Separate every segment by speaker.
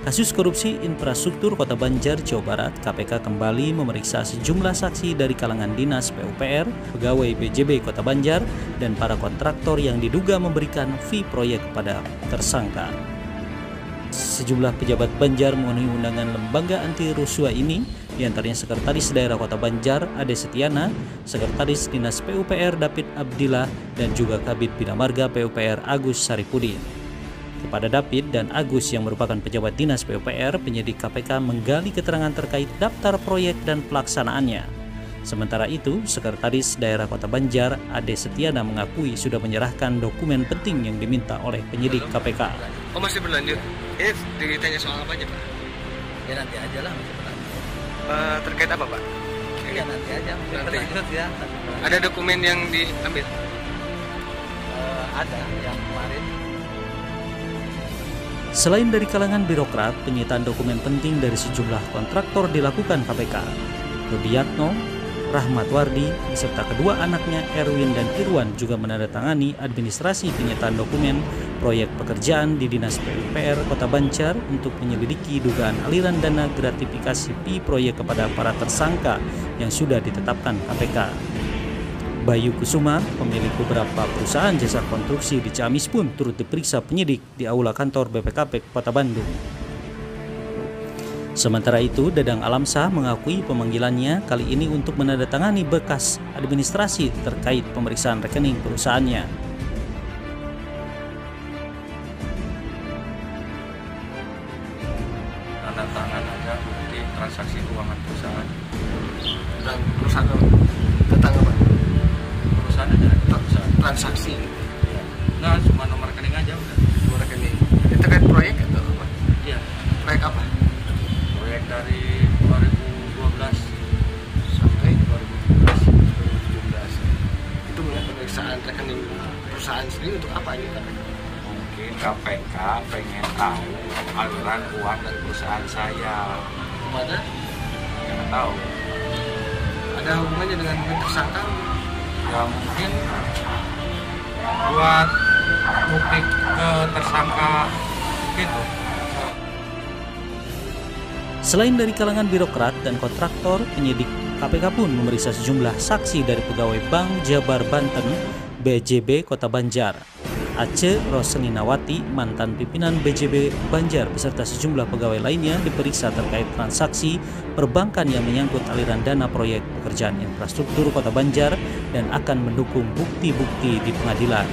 Speaker 1: Kasus korupsi infrastruktur Kota Banjar, Jawa Barat, KPK kembali memeriksa sejumlah saksi dari kalangan dinas PUPR, pegawai BJB Kota Banjar, dan para kontraktor yang diduga memberikan fee proyek kepada tersangka. Sejumlah pejabat Banjar memenuhi undangan lembaga anti rusuh ini, diantaranya Sekretaris Daerah Kota Banjar, Ade Setiana, Sekretaris Dinas PUPR David Abdillah, dan juga Kabid Bina Marga PUPR Agus Saripudin. Kepada David dan Agus yang merupakan pejabat dinas PUPR, penyidik KPK menggali keterangan terkait daftar proyek dan pelaksanaannya. Sementara itu, Sekretaris Daerah Kota Banjar, Ade Setiana, mengakui sudah menyerahkan dokumen penting yang diminta oleh penyidik KPK.
Speaker 2: Oh, masih berlanjut? Ini ditanya soal apa aja, Pak?
Speaker 3: Ya nanti aja lah, masih berlanjut.
Speaker 2: Terkait apa, Pak?
Speaker 3: Ya nanti aja, masih berlanjut ya.
Speaker 2: Ada dokumen yang diambil?
Speaker 3: Ada yang kemarin.
Speaker 1: Selain dari kalangan birokrat, penyitaan dokumen penting dari sejumlah kontraktor dilakukan KPK. Rudiatno, Rahmat Wardi, beserta kedua anaknya Erwin dan Irwan juga menandatangani administrasi penyitaan dokumen proyek pekerjaan di Dinas PUPR Kota Banjar untuk menyelidiki dugaan aliran dana gratifikasi fee proyek kepada para tersangka yang sudah ditetapkan KPK. Bayu Kusuma, pemilik beberapa perusahaan jasa konstruksi di Ciamis pun turut diperiksa penyidik di aula kantor BPKP Kota Bandung. Sementara itu, Dadang Alamsah mengakui pemanggilannya kali ini untuk menandatangani berkas administrasi terkait pemeriksaan rekening perusahaannya.
Speaker 4: Tanda tangan aja bukti transaksi keuangan perusahaan.
Speaker 2: Dan perusahaan tentang apa?
Speaker 4: Perusahaan aja, perusahaan.
Speaker 2: Transaksi.
Speaker 4: Nah, cuma nomor rekening aja udah.
Speaker 2: Nomor rekening. Itu terkait proyek atau apa?
Speaker 4: Iya.
Speaker 2: Proyek apa?
Speaker 4: Proyek dari 2012
Speaker 2: Sampai
Speaker 4: 2017.
Speaker 2: itu pemeriksaan rekening perusahaan sendiri untuk apa ini, Pak?
Speaker 4: Mungkin KPK pengen tahu aliran uang dari perusahaan saya.
Speaker 2: Kemana?
Speaker 4: Jangan tahu.
Speaker 2: Ada hubungannya dengan tersangka?
Speaker 4: Ya mungkin buat bukti ke tersangka gitu.
Speaker 1: Selain dari kalangan birokrat dan kontraktor, penyidik KPK pun memeriksa sejumlah saksi dari pegawai Bank Jabar Banten, BJB Kota Banjar. Ace Roseninawati, mantan pimpinan BJB Banjar, beserta sejumlah pegawai lainnya diperiksa terkait transaksi perbankan yang menyangkut aliran dana proyek pekerjaan infrastruktur Kota Banjar dan akan mendukung bukti-bukti di pengadilan.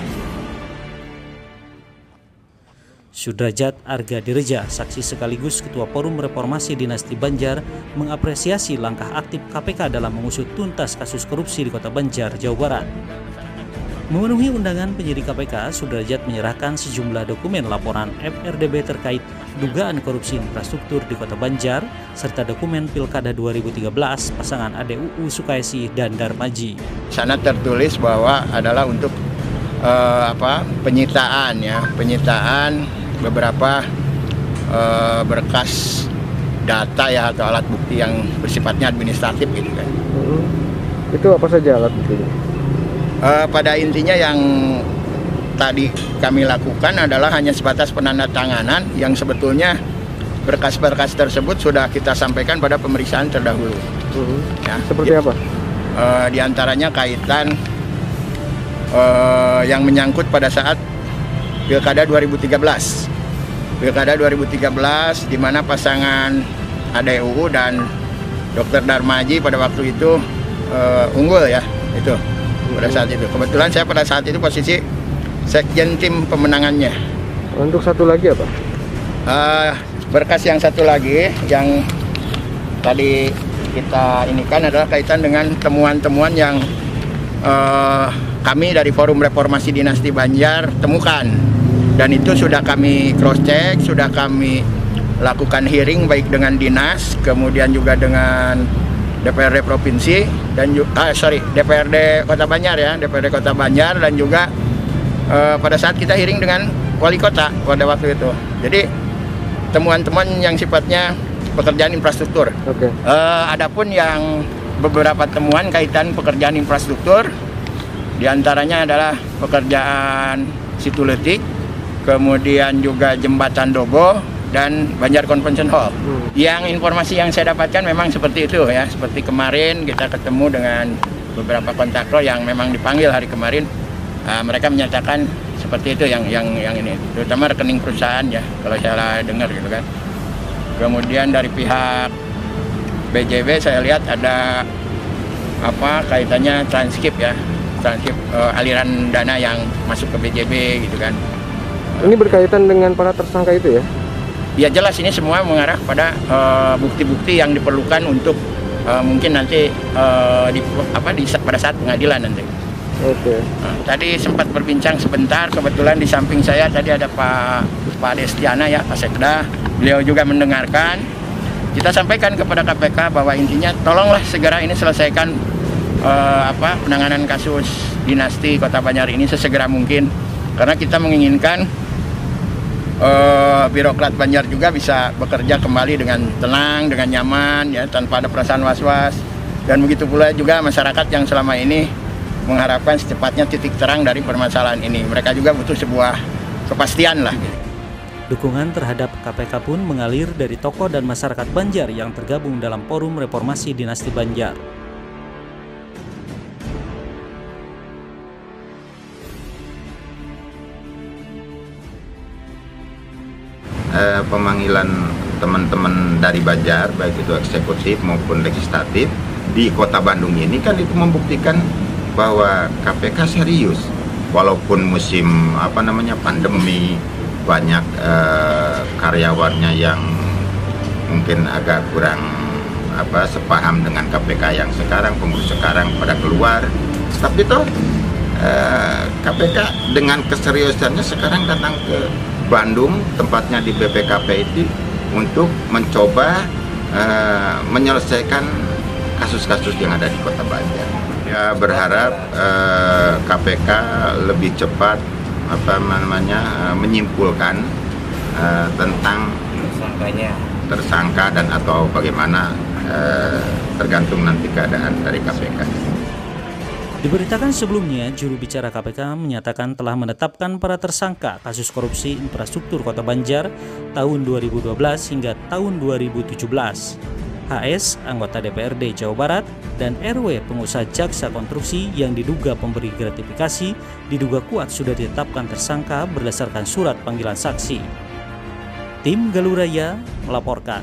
Speaker 1: Sudrajat Arga Direja, saksi sekaligus Ketua Forum Reformasi Dinasti Banjar, mengapresiasi langkah aktif KPK dalam mengusut tuntas kasus korupsi di Kota Banjar, Jawa Barat. Memenuhi undangan penyidik KPK, Sudrajat menyerahkan sejumlah dokumen laporan FRDB terkait dugaan korupsi infrastruktur di Kota Banjar, serta dokumen Pilkada 2013 pasangan ADUU Sukaisi dan Darmaji.
Speaker 5: Sana tertulis bahwa adalah untuk penyitaan beberapa berkas data ya atau alat bukti yang bersifatnya administratif gitu kan.
Speaker 6: Itu apa saja alat buktinya?
Speaker 5: Pada intinya yang tadi kami lakukan adalah hanya sebatas penandatanganan yang sebetulnya berkas-berkas tersebut sudah kita sampaikan pada pemeriksaan terdahulu. Ya,
Speaker 6: seperti apa?
Speaker 5: Di antaranya kaitan yang menyangkut pada saat Pilkada 2013. Pilkada 2013 di mana pasangan ADUU dan Dr. Darmaji pada waktu itu unggul ya itu. Pada saat itu kebetulan saya pada saat itu posisi sekjen tim pemenangannya.
Speaker 6: Untuk satu lagi apa?
Speaker 5: Berkas yang satu lagi yang tadi kita inikan adalah kaitan dengan temuan-temuan yang kami dari Forum Reformasi Dinasti Banjar temukan, dan itu sudah kami cross check, sudah kami lakukan hearing baik dengan dinas, kemudian juga dengan DPRD Provinsi dan DPRD Kota Banjar ya, DPRD Kota Banjar, dan juga pada saat kita hearing dengan Wali Kota pada waktu itu. Jadi temuan-temuan yang sifatnya pekerjaan infrastruktur. Adapun yang beberapa temuan kaitan pekerjaan infrastruktur, diantaranya adalah pekerjaan Situletik, kemudian juga Jembatan Dogo, dan Banjar Convention Hall. Yang informasi yang saya dapatkan memang seperti itu ya. Seperti kemarin kita ketemu dengan beberapa kontraktor yang memang dipanggil hari kemarin, mereka menyatakan seperti itu yang ini, terutama rekening perusahaan ya, kalau saya dengar gitu kan. Kemudian dari pihak BJB saya lihat ada kaitannya transkrip aliran dana yang masuk ke BJB gitu kan.
Speaker 6: Ini berkaitan dengan para tersangka itu ya?
Speaker 5: Ya jelas ini semua mengarah pada bukti-bukti yang diperlukan untuk mungkin nanti pada saat pengadilan nanti.
Speaker 6: Oke.
Speaker 5: Tadi sempat berbincang sebentar, kebetulan di samping saya tadi ada Pak Destiana ya, Pak Sekda. Beliau juga mendengarkan. Kita sampaikan kepada KPK bahwa intinya tolonglah segera ini selesaikan penanganan kasus dinasti Kota Banjar ini sesegera mungkin, karena kita menginginkan birokrat Banjar juga bisa bekerja kembali dengan tenang, dengan nyaman ya, tanpa ada perasaan was-was. Dan begitu pula juga masyarakat yang selama ini mengharapkan secepatnya titik terang dari permasalahan ini. Mereka juga butuh sebuah kepastian lah.
Speaker 1: Dukungan terhadap KPK pun mengalir dari tokoh dan masyarakat Banjar yang tergabung dalam Forum Reformasi Dinasti Banjar.
Speaker 7: Pemanggilan teman-teman dari Banjar, baik itu eksekutif maupun legislatif di Kota Bandung ini kan itu membuktikan bahwa KPK serius, walaupun musim pandemi, banyak karyawannya yang mungkin agak kurang sepaham dengan KPK yang sekarang, pengurus sekarang pada keluar, tapi toh KPK dengan keseriusannya sekarang datang ke Bandung, tempatnya di BPKP itu, untuk mencoba menyelesaikan kasus-kasus yang ada di Kota Banjar. Ya berharap KPK lebih cepat menyimpulkan tentang tersangka dan atau bagaimana, tergantung nanti keadaan dari KPK.
Speaker 1: Diberitakan sebelumnya, juru bicara KPK menyatakan telah menetapkan para tersangka kasus korupsi infrastruktur Kota Banjar tahun 2012 hingga tahun 2017. HS, anggota DPRD Jawa Barat, dan RW, pengusaha jaksa konstruksi yang diduga pemberi gratifikasi, diduga kuat sudah ditetapkan tersangka berdasarkan surat panggilan saksi. Tim Galuraya melaporkan.